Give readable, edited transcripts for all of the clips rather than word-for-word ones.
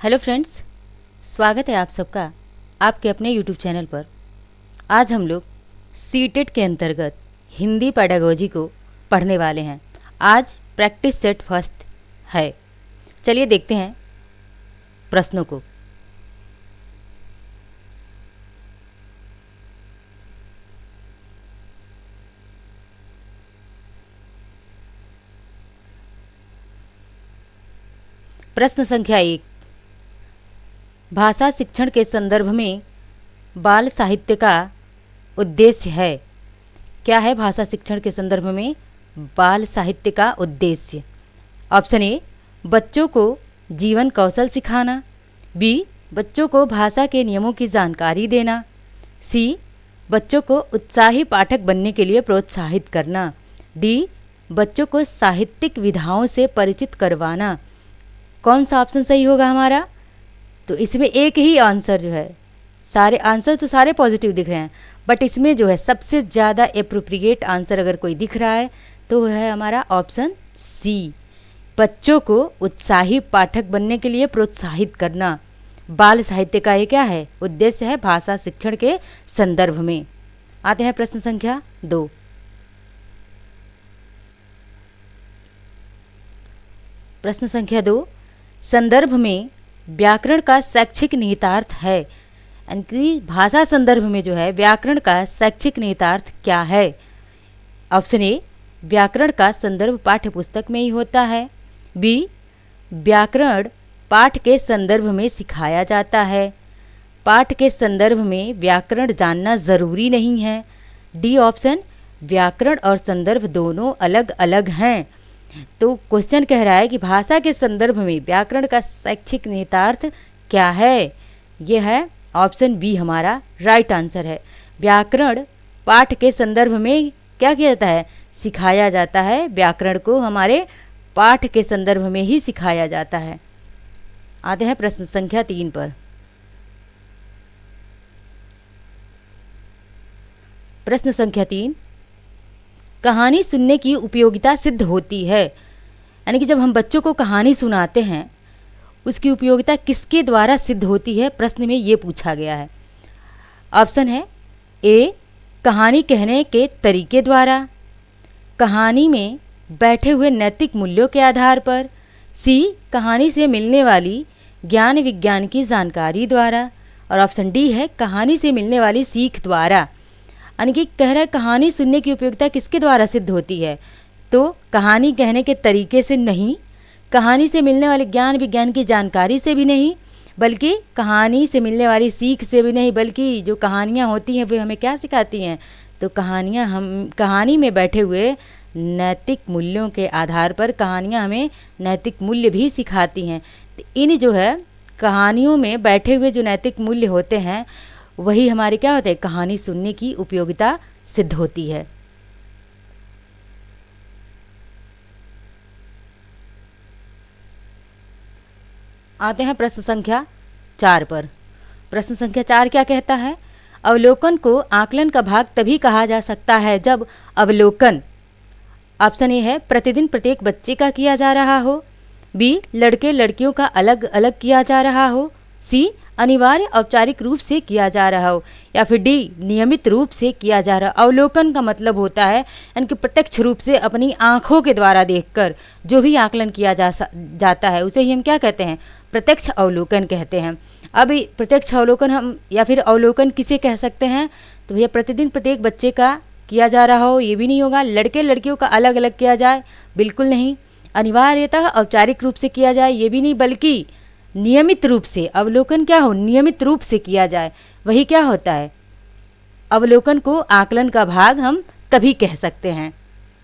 Hello friends, स्वागत है आप सबका आपके अपने यूट्यूब चैनल पर। आज हम लोग सीटेट के अंतर्गत हिंदी पेडागोजी को पढ़ने वाले हैं। आज प्रैक्टिस सेट फर्स्ट है। चलिए देखते हैं प्रश्नों को। प्रश्न संख्या 1, भाषा शिक्षण के संदर्भ में बाल साहित्य का उद्देश्य है। क्या है भाषा शिक्षण के संदर्भ में बाल साहित्य का उद्देश्य? ऑप्शन ए, बच्चों को जीवन कौशल सिखाना। बी, बच्चों को भाषा के नियमों की जानकारी देना। सी, बच्चों को उत्साही पाठक बनने के लिए प्रोत्साहित करना। डी, बच्चों को साहित्यिक विधाओं से परिचित करवाना। कौन सा ऑप्शन सही होगा हमारा? तो इसमें एक ही आंसर जो है, सारे आंसर तो सारे पॉजिटिव दिख रहे हैं, बट इसमें जो है सबसे ज़्यादा एप्रोप्रिएट आंसर अगर कोई दिख रहा है तो वह है हमारा ऑप्शन सी, बच्चों को उत्साही पाठक बनने के लिए प्रोत्साहित करना। बाल साहित्य का ये क्या है? उद्देश्य है भाषा शिक्षण के संदर्भ में। आते हैं प्रश्न संख्या 2। प्रश्न संख्या 2, संदर्भ में व्याकरण का शैक्षिक निहितार्थ है। यानी कि भाषा संदर्भ में जो है व्याकरण का शैक्षिक निहितार्थ क्या है? ऑप्शन ए, व्याकरण का संदर्भ पाठ्य पुस्तक में ही होता है। बी, व्याकरण पाठ के संदर्भ में सिखाया जाता है। पाठ के संदर्भ में व्याकरण जानना जरूरी नहीं है। डी ऑप्शन, व्याकरण और संदर्भ दोनों अलग अलग हैं। तो क्वेश्चन कह रहा है कि भाषा के संदर्भ में व्याकरण का शैक्षिक निहितार्थ क्या है? यह है ऑप्शन बी हमारा राइट आंसर है। व्याकरण पाठ के संदर्भ में क्या किया जाता है? सिखाया जाता है। व्याकरण को हमारे पाठ के संदर्भ में ही सिखाया जाता है। आते हैं प्रश्न संख्या 3 पर। प्रश्न संख्या 3, कहानी सुनने की उपयोगिता सिद्ध होती है। यानी कि जब हम बच्चों को कहानी सुनाते हैं उसकी उपयोगिता किसके द्वारा सिद्ध होती है? प्रश्न में ये पूछा गया है। ऑप्शन है ए, कहानी कहने के तरीके द्वारा। कहानी में बैठे हुए नैतिक मूल्यों के आधार पर। सी, कहानी से मिलने वाली ज्ञान विज्ञान की जानकारी द्वारा। और ऑप्शन डी है कहानी से मिलने वाली सीख द्वारा। यानी कि कह रहा है कहानी सुनने की उपयोगिता किसके द्वारा सिद्ध होती है? तो कहानी कहने के तरीके से नहीं, कहानी से मिलने वाले ज्ञान विज्ञान की जानकारी से भी नहीं, बल्कि कहानी से मिलने वाली सीख से भी नहीं, बल्कि जो कहानियाँ होती हैं वे हमें क्या सिखाती हैं? तो कहानियाँ हम कहानी में बैठे हुए नैतिक मूल्यों के आधार पर कहानियाँ हमें नैतिक मूल्य भी सिखाती हैं। तो इन जो है कहानियों में बैठे हुए जो नैतिक मूल्य होते हैं वही हमारे क्या होते हैं? कहानी सुनने की उपयोगिता सिद्ध होती है। आते हैं प्रश्न संख्या 4 पर। प्रश्न संख्या 4 क्या कहता है? अवलोकन को आकलन का भाग तभी कहा जा सकता है जब अवलोकन, ऑप्शन ए है, प्रतिदिन प्रत्येक बच्चे का किया जा रहा हो। बी, लड़के लड़कियों का अलग अलग किया जा रहा हो। सी, अनिवार्य औपचारिक रूप से किया जा रहा हो। या फिर डी, नियमित रूप से किया जा रहा। अवलोकन का मतलब होता है यानी प्रत्यक्ष रूप से अपनी आंखों के द्वारा देखकर जो भी आकलन किया जाता है उसे ही हम क्या कहते हैं? प्रत्यक्ष अवलोकन कहते हैं। अब प्रत्यक्ष अवलोकन हम या फिर अवलोकन किसे कह सकते हैं? तो भैया प्रतिदिन प्रत्येक बच्चे का किया जा रहा हो ये भी नहीं होगा। लड़के लड़कियों का अलग अलग किया जाए, बिल्कुल नहीं। अनिवार्यतः औपचारिक रूप से किया जाए ये भी नहीं, बल्कि नियमित रूप से। अवलोकन क्या हो? नियमित रूप से किया जाए, वही क्या होता है? अवलोकन को आकलन का भाग हम तभी कह सकते हैं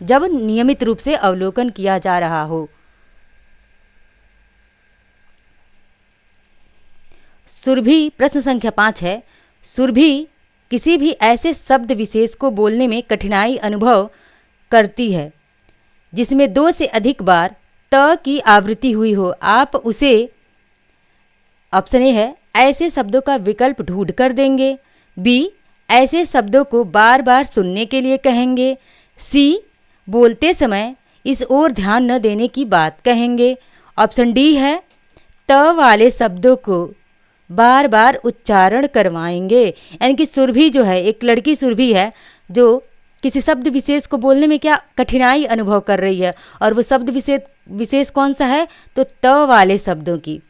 जब नियमित रूप से अवलोकन किया जा रहा हो। सुरभि, प्रश्न संख्या 5 है। सुरभि किसी भी ऐसे शब्द विशेष को बोलने में कठिनाई अनुभव करती है जिसमें 2 से अधिक बार त की आवृत्ति हुई हो। आप उसे, ऑप्शन ए है, ऐसे शब्दों का विकल्प ढूंढ कर देंगे। बी, ऐसे शब्दों को बार बार सुनने के लिए कहेंगे। सी, बोलते समय इस ओर ध्यान न देने की बात कहेंगे। ऑप्शन डी है, त वाले शब्दों को बार बार उच्चारण करवाएंगे। यानी कि सुरभि जो है, एक लड़की सुरभि है जो किसी शब्द विशेष को बोलने में क्या कठिनाई अनुभव कर रही है, और वो शब्द विशेष कौन सा है, तो त वाले शब्दों की,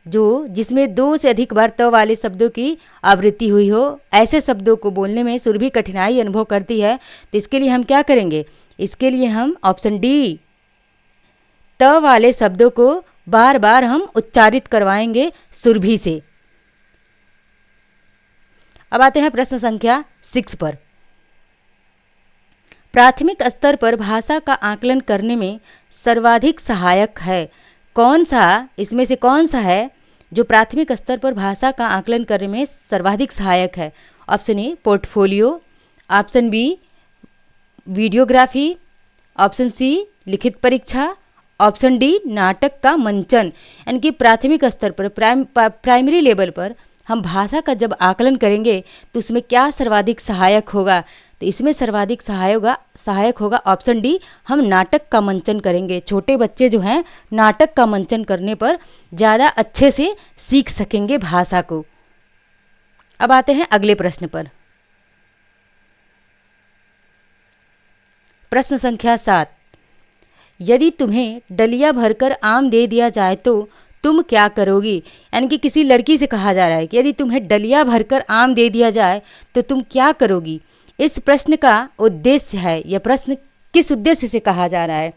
जो जिसमें 2 से अधिक बार त वाले शब्दों की आवृत्ति हुई हो, ऐसे शब्दों को बोलने में सुरभि कठिनाई अनुभव करती है। तो इसके लिए हम क्या करेंगे, इसके लिए हम ऑप्शन डी, त वाले शब्दों को बार बार हम उच्चारित करवाएंगे सुरभि से। अब आते हैं प्रश्न संख्या 6 पर। प्राथमिक स्तर पर भाषा का आकलन करने में सर्वाधिक सहायक है, कौन सा, इसमें से कौन सा है जो प्राथमिक स्तर पर भाषा का आकलन करने में सर्वाधिक सहायक है। Option A portfolio, option B videography, option C लिखित परीक्षा, ऑप्शन डी नाटक का मंचन। यानी कि प्राथमिक स्तर पर, प्राइमरी लेवल पर हम भाषा का जब आकलन करेंगे तो उसमें क्या सर्वाधिक सहायक होगा, तो इसमें सर्वाधिक सहायक होगा ऑप्शन डी, हम नाटक का मंचन करेंगे। छोटे बच्चे जो हैं नाटक का मंचन करने पर ज़्यादा अच्छे से सीख सकेंगे भाषा को। अब आते हैं अगले प्रश्न पर। प्रश्न संख्या 7, यदि तुम्हें डलिया भरकर आम दे दिया जाए तो तुम क्या करोगी। यानी कि किसी लड़की से कहा जा रहा है कि यदि तुम्हें डलिया भरकर आम दे दिया जाए तो तुम क्या करोगी। इस प्रश्न का उद्देश्य है, यह प्रश्न किस उद्देश्य से कहा जा रहा है।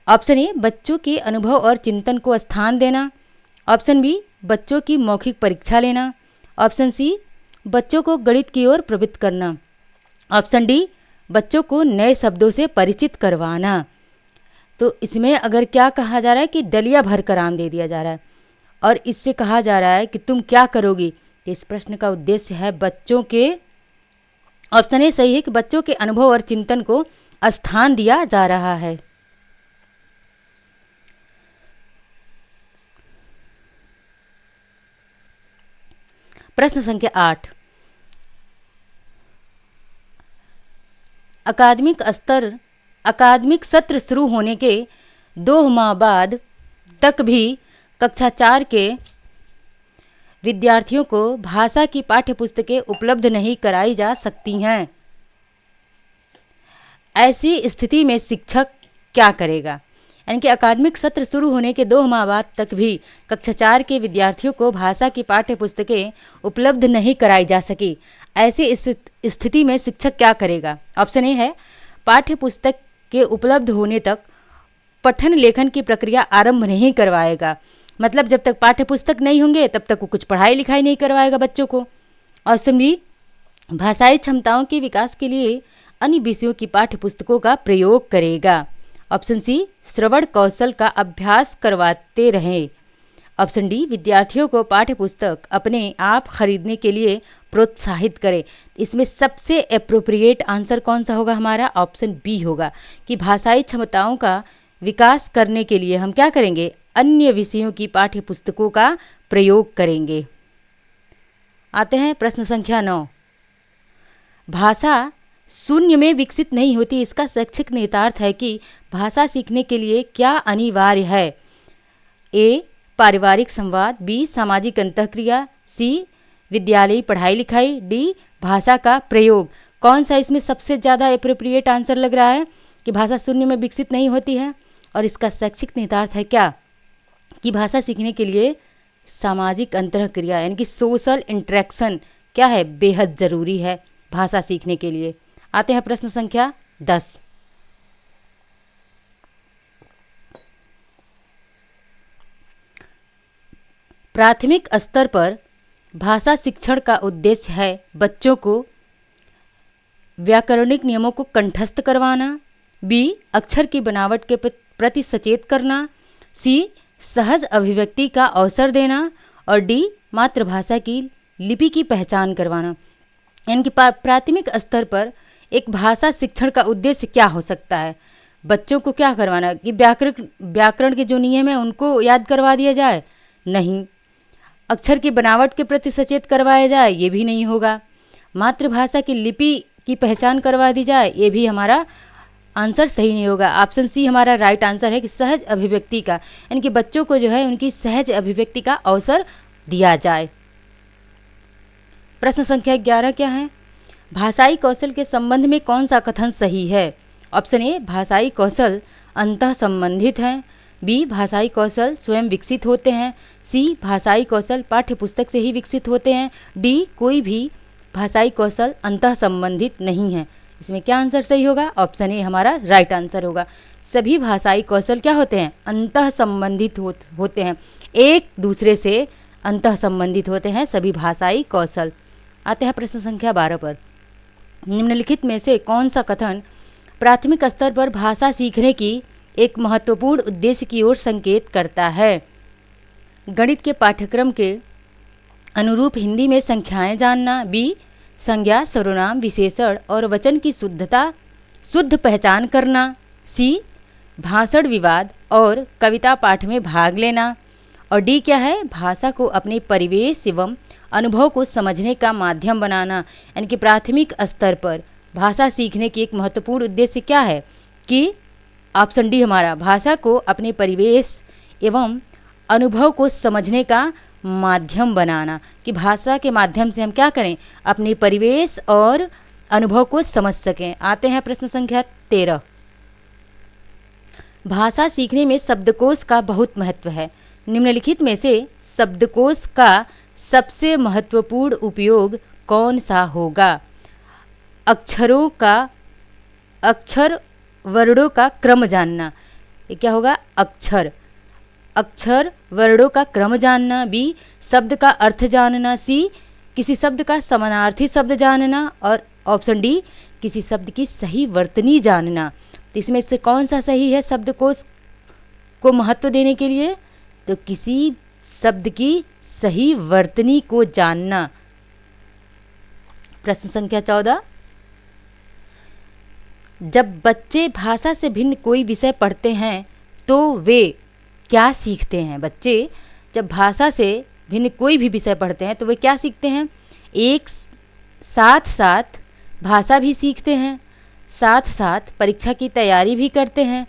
ऑप्शन ए बच्चों के अनुभव और चिंतन को स्थान देना, ऑप्शन बी बच्चों की मौखिक परीक्षा लेना, ऑप्शन सी बच्चों को गणित की ओर प्रवृत्त करना, ऑप्शन डी बच्चों को नए शब्दों से परिचित करवाना। तो इसमें अगर क्या कहा जा रहा है कि डलिया भरकर आम दे दिया जा रहा है और इससे कहा जा रहा है कि तुम क्या करोगी, तो इस प्रश्न का उद्देश्य है बच्चों के, ऑप्शन ए सही है कि बच्चों के अनुभव और चिंतन को स्थान दिया जा रहा है। प्रश्न संख्या 8, अकादमिक सत्र शुरू होने के 2 माह बाद तक भी कक्षा 4 के विद्यार्थियों को भाषा की पाठ्यपुस्तकें उपलब्ध नहीं कराई जा सकती हैं। ऐसी स्थिति में शिक्षक क्या करेगा। यानी कि अकादमिक सत्र शुरू होने के 2 माह बाद तक भी कक्षा 4 के विद्यार्थियों को भाषा की पाठ्यपुस्तकें उपलब्ध नहीं कराई जा सकी। ऐसी स्थिति में शिक्षक क्या करेगा। ऑप्शन ए है पाठ्यपुस्तक के उपलब्ध होने तक पठन लेखन की प्रक्रिया आरंभ नहीं करवाएगा। मतलब जब तक पाठ्यपुस्तक नहीं होंगे तब तक वो कुछ पढ़ाई लिखाई नहीं करवाएगा बच्चों को। ऑप्शन बी भाषाई क्षमताओं के विकास के लिए अन्य विषयों की पाठ्यपुस्तकों का प्रयोग करेगा। ऑप्शन सी श्रवण कौशल का अभ्यास करवाते रहें। ऑप्शन डी विद्यार्थियों को पाठ्यपुस्तक अपने आप खरीदने के लिए प्रोत्साहित करें। इसमें सबसे एप्रोप्रिएट आंसर कौन सा होगा हमारा, ऑप्शन बी होगा कि भाषाई क्षमताओं का विकास करने के लिए हम क्या करेंगे, अन्य विषयों की पाठ्यपुस्तकों का प्रयोग करेंगे। आते हैं प्रश्न संख्या 9, भाषा शून्य में विकसित नहीं होती, इसका शैक्षिक निहितार्थ है कि भाषा सीखने के लिए क्या अनिवार्य है। ए पारिवारिक संवाद, बी सामाजिक अंतःक्रिया, सी विद्यालयी पढ़ाई लिखाई, डी भाषा का प्रयोग। कौन सा इसमें सबसे ज़्यादा एप्रोप्रिएट आंसर लग रहा है कि भाषा शून्य में विकसित नहीं होती है और इसका शैक्षिक निहितार्थ है क्या कि भाषा सीखने के लिए सामाजिक अंतःक्रिया यानी कि सोशल इंटरेक्शन क्या है, बेहद ज़रूरी है भाषा सीखने के लिए। आते हैं प्रश्न संख्या 10, प्राथमिक स्तर पर भाषा शिक्षण का उद्देश्य है बच्चों को व्याकरणिक नियमों को कंठस्थ करवाना, बी अक्षर की बनावट के प्रति सचेत करना, सी सहज अभिव्यक्ति का अवसर देना और डी मातृभाषा की लिपि की पहचान करवाना। यानी कि प्राथमिक स्तर पर एक भाषा शिक्षण का उद्देश्य क्या हो सकता है, बच्चों को क्या करवाना कि व्याकरण के जो नियम है उनको याद करवा दिया जाए, नहीं। अक्षर की बनावट के प्रति सचेत करवाया जाए, ये भी नहीं होगा। मातृभाषा की लिपि की पहचान करवा दी जाए, ये भी हमारा आंसर सही नहीं होगा। ऑप्शन सी हमारा राइट आंसर है कि सहज अभिव्यक्ति का, यानी कि बच्चों को जो है उनकी सहज अभिव्यक्ति का अवसर दिया जाए। प्रश्न संख्या 11 क्या है? भाषाई कौशल के संबंध में कौन सा कथन सही है? ऑप्शन ए भाषाई कौशल अंतः संबंधित हैं, बी भाषाई कौशल स्वयं विकसित होते हैं, सी भाषाई कौशल पाठ्य पुस्तक से ही विकसित होते हैं, डी कोई भी भाषाई कौशल अंतः संबंधित नहीं है। इसमें क्या आंसर सही होगा? ऑप्शन ए हमारा राइट आंसर होगा। सभी भाषाई कौशल क्या होते हैं? अंतः संबंधित होते हैं, एक दूसरे से अंतः संबंधित होते हैं सभी भाषाई कौशल। आते हैं प्रश्न संख्या 12 पर। निम्नलिखित में से कौन सा कथन प्राथमिक स्तर पर भाषा सीखने की एक महत्वपूर्ण उद्देश्य की ओर संकेत करता है? गणित के पाठ्यक्रम के अनुरूप हिंदी में संख्याएं जानना, बी संज्ञा सर्वनाम विशेषण और वचन की शुद्ध पहचान करना, सी भाषण विवाद और कविता पाठ में भाग लेना, और डी क्या है? भाषा को अपने परिवेश एवं अनुभव को समझने का माध्यम बनाना। यानी कि प्राथमिक स्तर पर भाषा सीखने की एक महत्वपूर्ण उद्देश्य क्या है? कि ऑप्शन डी हमारा भाषा को अपने परिवेश एवं अनुभव को समझने का माध्यम बनाना, कि भाषा के माध्यम से हम क्या करें? अपने परिवेश और अनुभव को समझ सकें। आते हैं प्रश्न संख्या 13। भाषा सीखने में शब्दकोश का बहुत महत्व है। निम्नलिखित में से शब्दकोश का सबसे महत्वपूर्ण उपयोग कौन सा होगा? अक्षर वर्णों का क्रम जानना, ये क्या होगा? अक्षर वर्णों का क्रम जानना, बी शब्द का अर्थ जानना, सी किसी शब्द का समानार्थी शब्द जानना, और ऑप्शन डी किसी शब्द की सही वर्तनी जानना। तो इसमें से कौन सा सही है शब्दकोश को महत्व देने के लिए? तो किसी शब्द की सही वर्तनी को जानना। प्रश्न संख्या 14। जब बच्चे भाषा से भिन्न कोई विषय पढ़ते हैं तो वे क्या सीखते हैं? बच्चे जब भाषा से भिन्न कोई भी विषय पढ़ते हैं तो वे क्या सीखते हैं? एक साथ साथ भाषा भी सीखते हैं, साथ साथ परीक्षा की तैयारी भी करते हैं,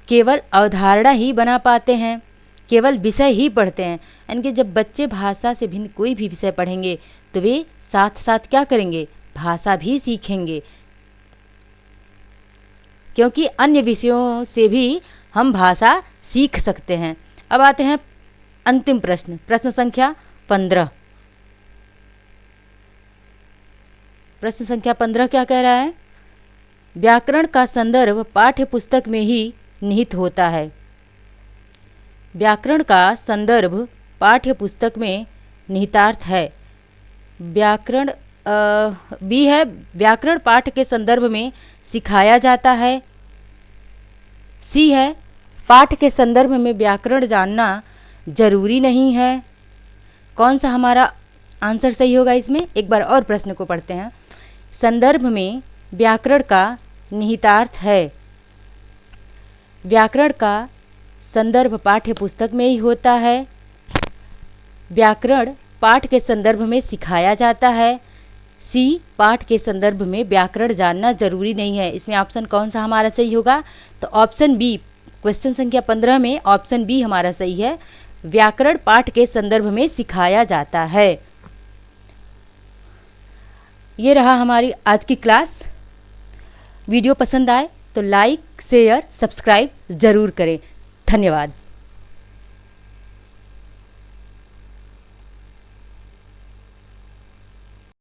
केवल अवधारणा ही बना पाते हैं, केवल विषय ही पढ़ते हैं। यानी कि जब बच्चे भाषा से भिन्न कोई भी विषय पढ़ेंगे तो वे साथ साथ क्या करेंगे? भाषा भी सीखेंगे, क्योंकि अन्य विषयों से भी हम भाषा सीख सकते हैं। अब आते हैं अंतिम प्रश्न, प्रश्न संख्या 15। प्रश्न संख्या 15 क्या कह रहा है? व्याकरण का संदर्भ पाठ्य पुस्तक में ही निहित होता है। व्याकरण का संदर्भ पाठ्य पुस्तक में निहितार्थ है। व्याकरण बी है व्याकरण पाठ के संदर्भ में सिखाया जाता है, सी है पाठ के संदर्भ में व्याकरण जानना जरूरी नहीं है। कौन सा हमारा आंसर सही होगा इसमें? एक बार और प्रश्न को पढ़ते हैं। संदर्भ में व्याकरण का निहितार्थ है। व्याकरण का संदर्भ पाठ्य पुस्तक में ही होता है। व्याकरण पाठ के संदर्भ में सिखाया जाता है। सी पाठ के संदर्भ में व्याकरण जानना जरूरी नहीं है। इसमें ऑप्शन कौन सा हमारा सही होगा? तो ऑप्शन बी, क्वेश्चन संख्या 15 में ऑप्शन बी हमारा सही है। व्याकरण पाठ के संदर्भ में सिखाया जाता है। ये रहा हमारी आज की क्लास। वीडियो पसंद आए तो लाइक, शेयर, सब्सक्राइब ज़रूर करें। धन्यवाद।